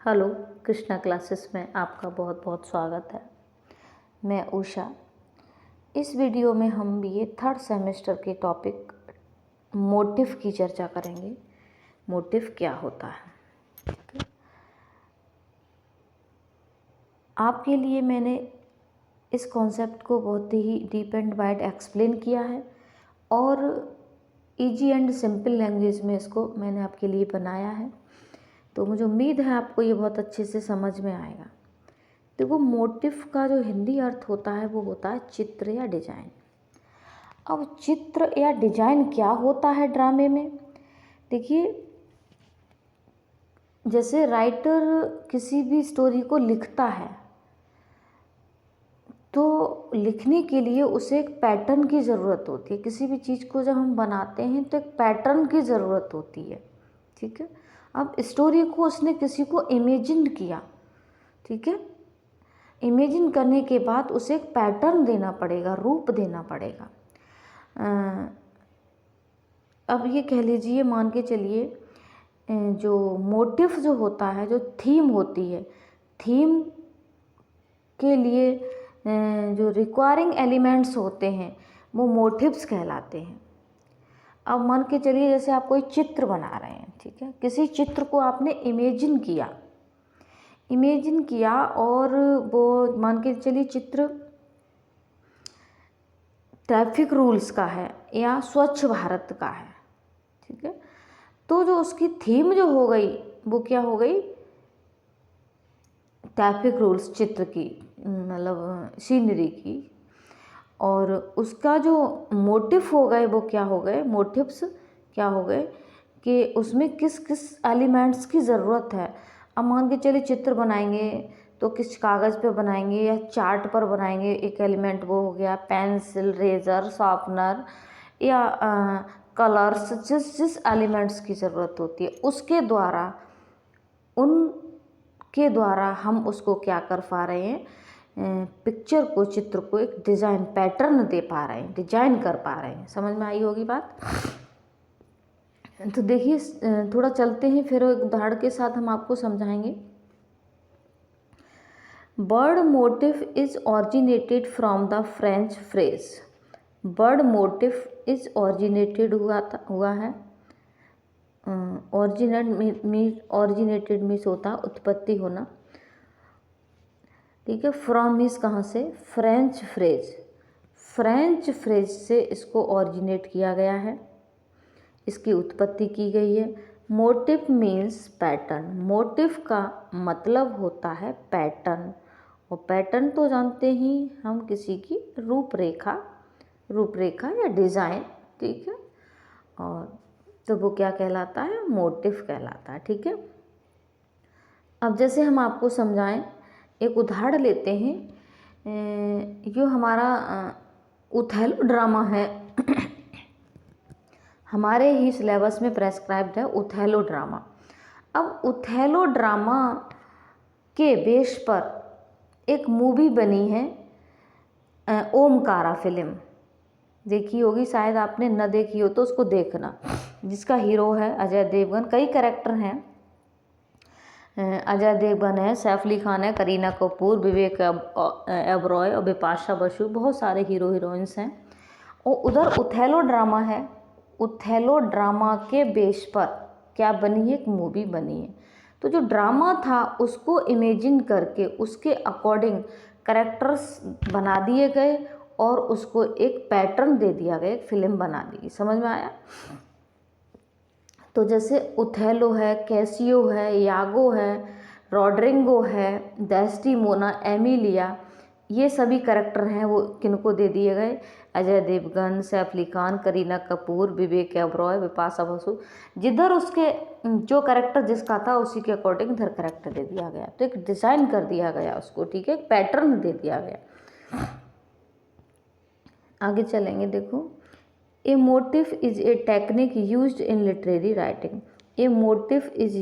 Hello, Krishna classes में आपका बहुत बहुत स्वागत है। मैं उषा। इस वीडियो में हम बीए थर्ड सेमेस्टर के टॉपिक मोटिव की चर्चा करेंगे। मोटिव क्या होता है? आपके लिए मैंने इस कॉन्सेप्ट को बहुत ही डीप एंड वाइड एक्सप्लेन किया है और इजी एंड सिंपल लैंग्वेज में इसको मैंने आपके लिए बनाया है, तो मुझे उम्मीद है आपको ये बहुत अच्छे से समझ में आएगा। देखो, मोटिव का जो हिंदी अर्थ होता है वो होता है चित्र या डिजाइन। अब चित्र या डिजाइन क्या होता है ड्रामे में? देखिए, जैसे राइटर किसी भी स्टोरी को लिखता है तो लिखने के लिए उसे एक पैटर्न की ज़रूरत होती है। किसी भी चीज़ को जब हम बनाते हैं तो एक पैटर्न की ज़रूरत होती है, ठीक है। अब स्टोरी को उसने किसी को इमेजिन किया, ठीक है। इमेजिन करने के बाद उसे एक पैटर्न देना पड़ेगा, रूप देना पड़ेगा। अब ये कह लीजिए, मान के चलिए, जो मोटिव जो होता है, जो थीम होती है, थीम के लिए जो रिक्वायरिंग एलिमेंट्स होते हैं वो मोटिव्स कहलाते हैं। अब मान के चलिए, जैसे आप कोई चित्र बना रहे हैं, ठीक है। किसी चित्र को आपने इमेजिन किया और वो मान के चलिए चित्र ट्रैफिक रूल्स का है या स्वच्छ भारत का है, ठीक है। तो जो उसकी थीम जो हो गई वो क्या हो गई? ट्रैफिक रूल्स, चित्र की, मतलब सीनरी की। और उसका जो मोटिव हो गए वो क्या हो गए? मोटिव्स क्या हो गए कि उसमें किस किस एलिमेंट्स की ज़रूरत है। अब मान के चलिए चित्र बनाएंगे तो किस कागज़ पे बनाएंगे या चार्ट पर बनाएंगे। एक एलिमेंट वो हो गया पेंसिल, रेज़र, शार्पनर या कलर्स। जिस जिस एलिमेंट्स की ज़रूरत होती है उसके द्वारा, उनके द्वारा हम उसको क्या कर पा रहे हैं? पिक्चर को, चित्र को एक डिज़ाइन, पैटर्न दे पा रहे हैं, डिजाइन कर पा रहे हैं। समझ में आई होगी बात? तो देखिए, थोड़ा चलते हैं, फिर एक उदाहरण के साथ हम आपको समझाएंगे। Bird motive is originated from the French phrase. Bird motive is originated हुआ है। ऑरिजिनेटेड मीन्स होता है उत्पत्ति होना, ठीक है। फ्रॉम मीन्स कहाँ से? French phrase. फ्रेंच फ्रेज से इसको ऑरिजिनेट किया गया है, इसकी उत्पत्ति की गई है। Motive means pattern. मोटिव का मतलब होता है पैटर्न, और पैटर्न तो जानते ही हम किसी की रूपरेखा या डिज़ाइन, ठीक है। और तो वो क्या कहलाता है? मोटिव कहलाता है, ठीक है। अब जैसे हम आपको समझाएं, एक उदाहरण लेते हैं। जो हमारा ओथेलो ड्रामा है हमारे ही सिलेबस में प्रेस्क्राइब्ड है ओथेलो ड्रामा। अब ओथेलो ड्रामा के बेस पर एक मूवी बनी है, ओमकारा फिल्म। देखी होगी शायद, आपने न देखी हो तो उसको देखना। जिसका हीरो है अजय देवगन, कई कैरेक्टर हैं। अजय देवगन है, सैफ अली खान है, करीना कपूर, विवेक ओबरॉय और बिपाशा बसु, बहुत सारे हीरो हीरोइंस हैं। और उधर ओथेलो ड्रामा है। ओथेलो ड्रामा के बेस पर क्या बनी है? एक मूवी बनी है। तो जो ड्रामा था उसको इमेजिन करके उसके अकॉर्डिंग कैरेक्टर्स बना दिए गए और उसको एक पैटर्न दे दिया गया, एक फिल्म बना दी। समझ में आया? तो जैसे ओथेलो है, कैसियो है, यागो है, रॉड्रिगो है, डेस्टिमोना, एमिलिया, ये सभी कैरेक्टर हैं वो किनको दे दिए गए? अजय देवगन, सैफ अली खान, करीना कपूर, विवेक ओबरॉय, बिपाशा बसु। जिधर उसके जो कैरेक्टर जिसका था उसी के अकॉर्डिंग इधर कैरेक्टर दे दिया गया, तो एक डिज़ाइन कर दिया गया उसको, ठीक है, एक पैटर्न दे दिया गया। आगे चलेंगे, देखो। A motive is a technique used in literary writing. A motive is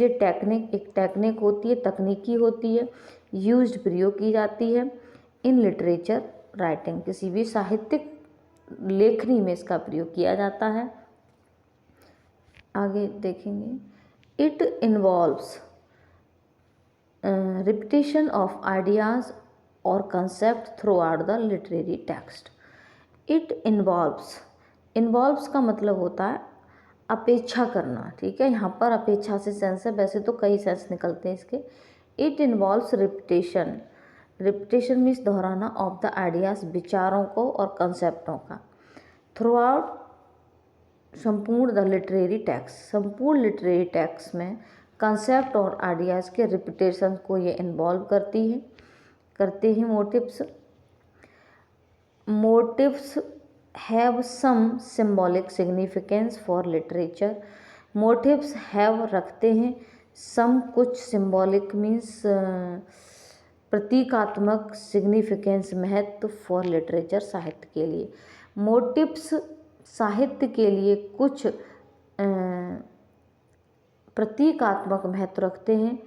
a technique, एक टेक्निक होती है, तकनीकी होती है, यूज्ड, प्रयोग की जाती है, इन लिटरेचर राइटिंग, किसी भी साहित्यिक लेखनी में इसका प्रयोग किया जाता है। आगे देखेंगे। It involves repetition of ideas और concept throughout the literary text. It involves का मतलब होता है अपेक्षा करना, ठीक है। यहाँ पर अपेक्षा से सेंस है, वैसे तो कई सेंस निकलते हैं इसके। इट इन्वॉल्व्स रिपीटेशन मीन्स दोहराना ऑफ द आइडियाज़, विचारों को और कंसेप्टों का, थ्रू आउट संपूर्ण लिटरेरी टेक्स्ट में कंसेप्ट और आइडियाज़ के रिपीटेशन को ये इन्वॉल्व करते हैं। Motifs have some symbolic significance for literature. Motifs have रखते हैं, सम कुछ, सिंबॉलिक मीन्स प्रतीकात्मक, सिग्निफिकेंस महत्व, फॉर लिटरेचर साहित्य के लिए। मोटिव्स साहित्य के लिए कुछ प्रतीकात्मक महत्व रखते हैं।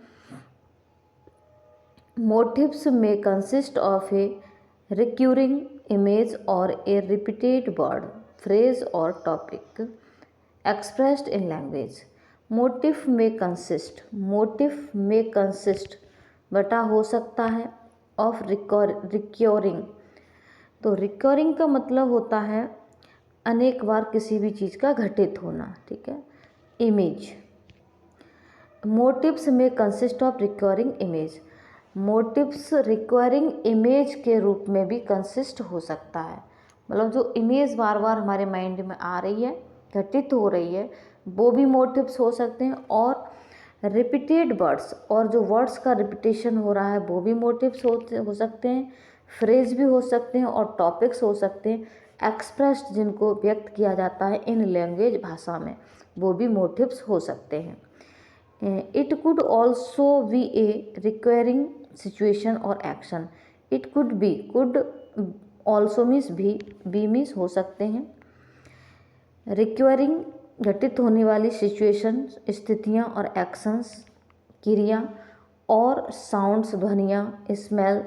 मोटिव्स में consist of A recurring image और ए रिपीटेड वर्ड, फ्रेज और topic expressed in language. Motive में कंसिस्ट बटा हो सकता है ऑफ रिक्योरिंग। तो रिक्योरिंग का मतलब होता है अनेक बार किसी भी चीज़ का घटित होना, ठीक है। इमेज, मोटिव्स में consist of recurring image. Motifs recurring image के रूप में भी कंसिस्ट हो सकता है, मतलब जो इमेज बार बार हमारे माइंड में आ रही है, घटित हो रही है, वो भी मोटिव्स हो सकते हैं। और रिपीटेड वर्ड्स, और जो वर्ड्स का रिपीटेशन हो रहा है वो भी मोटिव्स हो सकते हैं। फ्रेज भी हो सकते हैं और टॉपिक्स हो सकते हैं। एक्सप्रेस्ड, जिनको व्यक्त किया जाता है इन लैंग्वेज, भाषा में, वो भी मोटिव्स हो सकते हैं। It could also be a requiring situation और action. It could also means भी मीन्स हो सकते हैं। रिक्वायरिंग घटित होने वाली सिचुएशन, स्थितियाँ और एक्शंस, क्रिया, और साउंड्स, ध्वनियाँ, स्मेल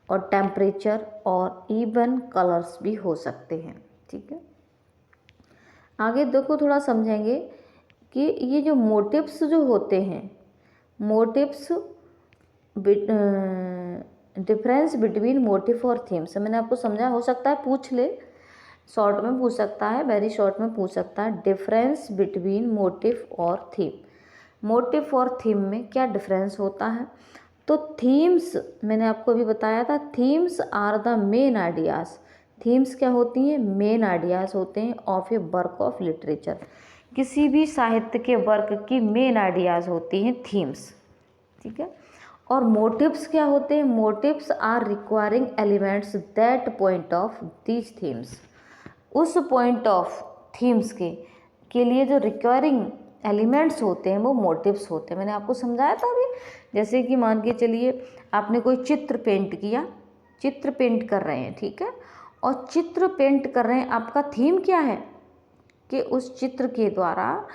और टेम्परेचर और इवन कलर्स भी हो सकते हैं, ठीक है। आगे देखो, थोड़ा समझेंगे कि ये जो मोटिव्स जो होते हैं, मोटिव्स डिफरेंस बिटवीन मोटिव और थीम्स, मैंने आपको समझा, हो सकता है पूछ ले, शॉर्ट में पूछ सकता है, वेरी शॉर्ट में पूछ सकता है। डिफरेंस बिटवीन मोटिव और थीम, मोटिव और थीम में क्या डिफरेंस होता है। तो थीम्स, मैंने आपको अभी बताया था, themes are the main ideas. Themes क्या होती हैं, मेन आइडियाज़ होते हैं of a work of literature. किसी भी साहित्य के वर्क की मेन आइडियाज़ होती हैं थीम्स, ठीक है। और मोटिव्स क्या होते हैं, motifs are recurring elements that point of these themes. उस पॉइंट ऑफ थीम्स के लिए जो रिक्वायरिंग एलिमेंट्स होते हैं वो मोटिव्स होते हैं। मैंने आपको समझाया था अभी, जैसे कि मान के चलिए आपने कोई चित्र पेंट किया, चित्र पेंट कर रहे हैं, ठीक है, और चित्र पेंट कर रहे हैं, आपका थीम क्या है कि उस चित्र के द्वारा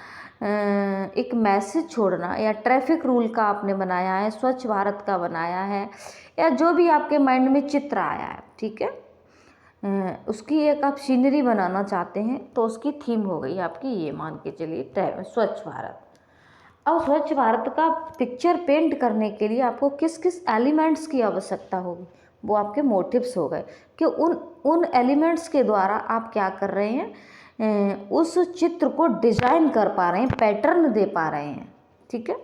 एक मैसेज छोड़ना, या ट्रैफिक रूल का आपने बनाया है, स्वच्छ भारत का बनाया है, या जो भी आपके माइंड में चित्र आया है, ठीक है, उसकी एक आप सीनरी बनाना चाहते हैं, तो उसकी थीम हो गई आपकी ये, मान के चलिए स्वच्छ भारत। अब स्वच्छ भारत का पिक्चर पेंट करने के लिए आपको किस किस एलिमेंट्स की आवश्यकता होगी, वो आपके मोटिव्स हो गए कि उन एलिमेंट्स के द्वारा आप क्या कर रहे हैं, उस चित्र को डिजाइन कर पा रहे हैं, पैटर्न दे पा रहे हैं, ठीक है।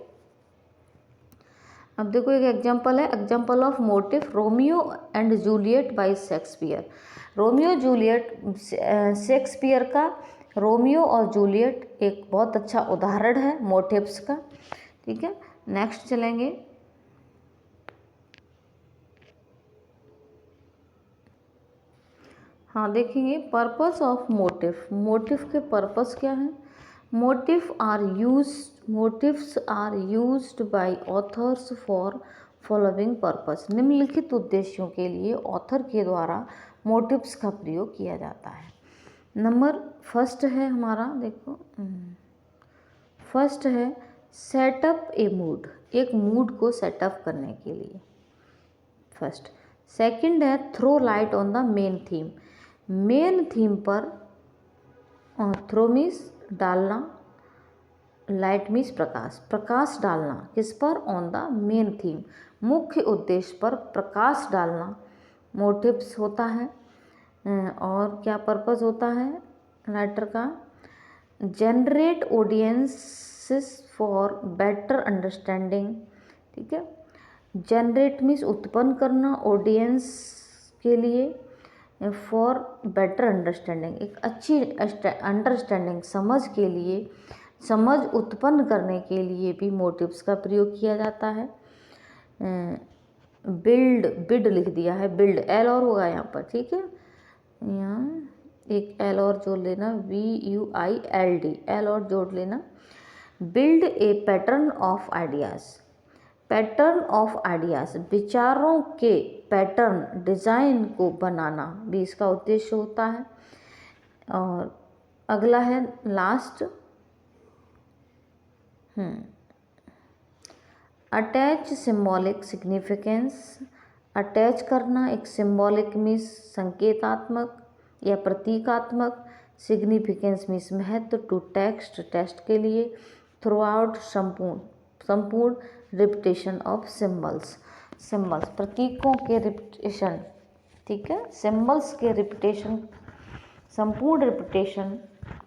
अब देखो एक एग्जांपल है, example of motive, Romeo and Juliet bye Shakespeare. Romeo Juliet, Shakespeare का रोमियो और जूलियट एक बहुत अच्छा उदाहरण है मोटिव्स का, ठीक है। नेक्स्ट चलेंगे, हाँ देखेंगे पर्पस ऑफ मोटिव। मोटिव के पर्पस क्या है। Motifs are used by authors for following purpose. निम्नलिखित उद्देश्यों के लिए ऑथर के द्वारा मोटिव्स का प्रयोग किया जाता है। नंबर फर्स्ट है हमारा, देखो फर्स्ट है सेटअप ए मूड, एक मूड को सेटअप करने के लिए फर्स्ट। सेकंड है throw light on the main theme, main theme पर थ्रो मीन्स डालना, लाइट मीन्स प्रकाश, प्रकाश डालना किस पर, ऑन द मेन थीम, मुख्य उद्देश्य पर प्रकाश डालना मोटिव्स होता है। और क्या पर्पस होता है राइटर का, generate audiences for better understanding, ठीक है। जनरेट मीन्स उत्पन्न करना, ऑडियंस के लिए, फॉर बेटर अंडरस्टैंडिंग एक अच्छी अंडरस्टैंडिंग समझ के लिए, समझ उत्पन्न करने के लिए भी मोटिव्स का प्रयोग किया जाता है। बिल्ड, बिड लिख दिया है, बिल्ड एल और होगा यहाँ पर, ठीक है, यहाँ एक एल और जोड़ लेना, VUILD, एल और जोड़ लेना। Build a pattern of ideas, pattern of ideas विचारों के पैटर्न, डिज़ाइन को बनाना भी इसका उद्देश्य होता है। और अगला है last, attach symbolic significance, attach करना, एक सिम्बॉलिक मीन्स संकेतात्मक या प्रतीकात्मक, सिग्निफिकेंस मीन्स महत्व, टू टेक्स्ट, टेक्स्ट के लिए, थ्रू आउट संपूर्ण रिपीटेशन ऑफ सिम्बल्स, सिम्बल्स प्रतीकों के रिपीटेशन, ठीक है, सिम्बल्स के रिपीटेशन, संपूर्ण रिपीटेशन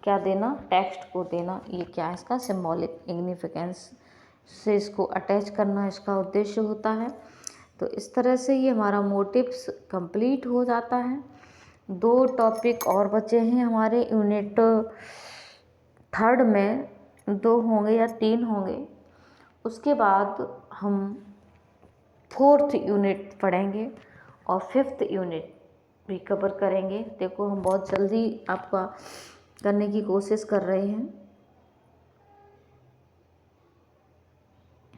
क्या देना, टेक्स्ट को देना, ये क्या है इसका सिम्बॉलिक सिग्निफिकेंस से इसको अटैच करना इसका उद्देश्य होता है। तो इस तरह से ये हमारा मोटिव्स कंप्लीट हो जाता है। 2 टॉपिक और बचे हैं हमारे यूनिट 3 में, 2 होंगे या 3 होंगे, उसके बाद हम 4th यूनिट पढ़ेंगे और 5th यूनिट भी कवर करेंगे। देखो हम बहुत जल्दी आपका करने की कोशिश कर रहे हैं।